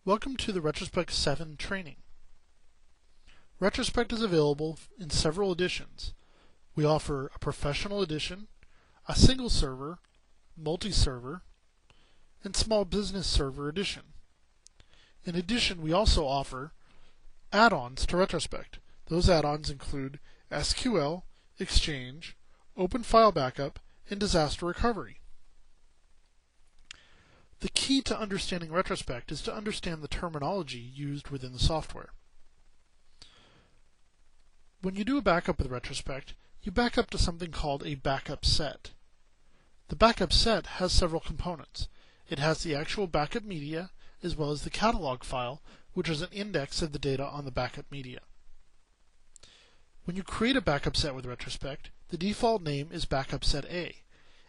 Welcome to the Retrospect 7 training. Retrospect is available in several editions. We offer a professional edition, a single server, multi-server, and small business server edition. In addition, we also offer add-ons to Retrospect. Those add-ons include SQL, Exchange, Open File Backup, and Disaster Recovery. The key to understanding Retrospect is to understand the terminology used within the software. When you do a backup with Retrospect, you back up to something called a backup set. The backup set has several components. It has the actual backup media, as well as the catalog file, which is an index of the data on the backup media. When you create a backup set with Retrospect, the default name is Backup Set A,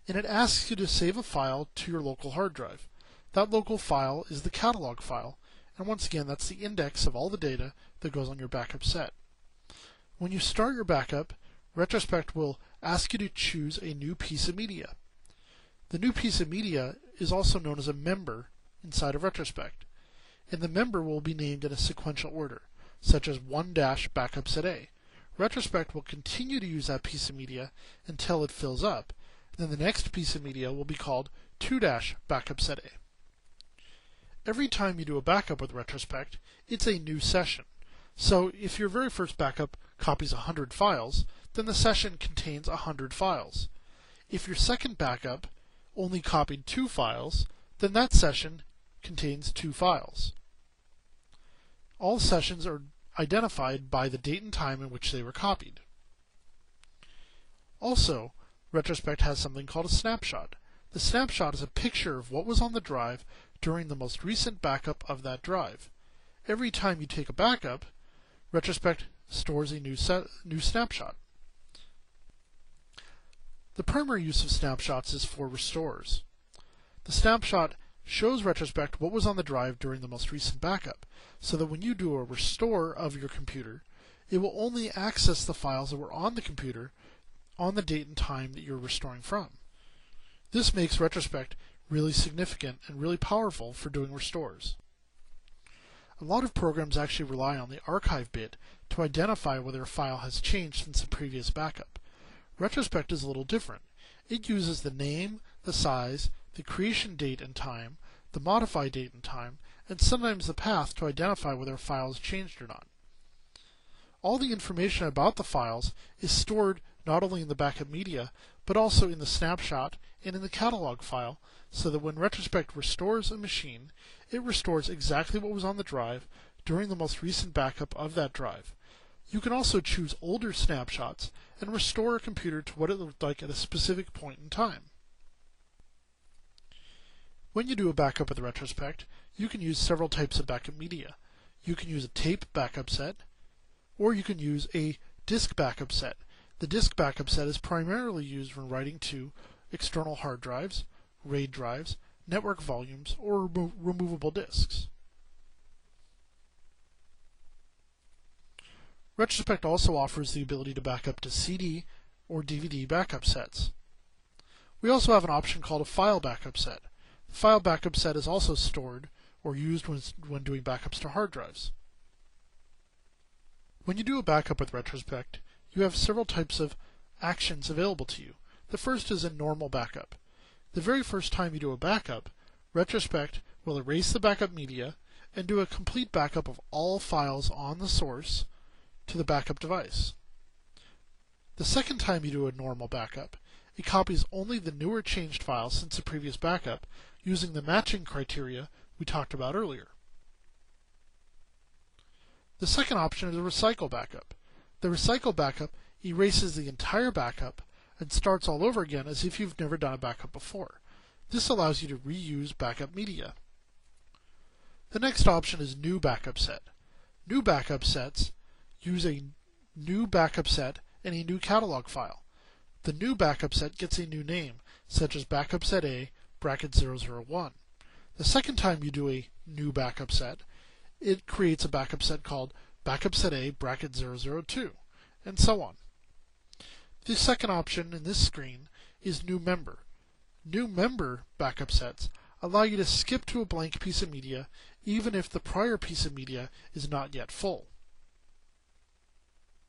and it asks you to save a file to your local hard drive. That local file is the catalog file, and once again, that's the index of all the data that goes on your backup set. When you start your backup, Retrospect will ask you to choose a new piece of media. The new piece of media is also known as a member inside of Retrospect, and the member will be named in a sequential order, such as 1-backup set A. Retrospect will continue to use that piece of media until it fills up. Then the next piece of media will be called 2-backup set A. Every time you do a backup with Retrospect, it's a new session. So if your very first backup copies 100 files, then the session contains 100 files. If your second backup only copied 2 files, then that session contains 2 files. All sessions are identified by the date and time in which they were copied. Also, Retrospect has something called a snapshot. The snapshot is a picture of what was on the drive during the most recent backup of that drive. Every time you take a backup, Retrospect stores a new snapshot. The primary use of snapshots is for restores. The snapshot shows Retrospect what was on the drive during the most recent backup, so that when you do a restore of your computer, it will only access the files that were on the computer on the date and time that you're restoring from. This makes Retrospect really significant and really powerful for doing restores. A lot of programs actually rely on the archive bit to identify whether a file has changed since the previous backup. Retrospect is a little different. It uses the name, the size, the creation date and time, the modify date and time, and sometimes the path to identify whether a file has changed or not. All the information about the files is stored not only in the backup media, but also in the snapshot and in the catalog file, so that when Retrospect restores a machine, it restores exactly what was on the drive during the most recent backup of that drive. You can also choose older snapshots and restore a computer to what it looked like at a specific point in time. When you do a backup with Retrospect, you can use several types of backup media. You can use a tape backup set, or you can use a disk backup set. The disk backup set is primarily used when writing to external hard drives, RAID drives, network volumes, or removable disks. Retrospect also offers the ability to back up to CD or DVD backup sets. We also have an option called a file backup set. The file backup set is also stored or used when doing backups to hard drives. When you do a backup with Retrospect, you have several types of actions available to you. The first is a normal backup. The very first time you do a backup, Retrospect will erase the backup media and do a complete backup of all files on the source to the backup device. The second time you do a normal backup, it copies only the newer changed files since the previous backup using the matching criteria we talked about earlier. The second option is a recycle backup. The recycle backup erases the entire backup and starts all over again as if you've never done a backup before. This allows you to reuse backup media. The next option is new backup set. New backup sets use a new backup set and a new catalog file. The new backup set gets a new name, such as backup set A *001. The second time you do a new backup set, it creates a backup set called backup set A *002, and so on. The second option in this screen is new member. New member backup sets allow you to skip to a blank piece of media even if the prior piece of media is not yet full.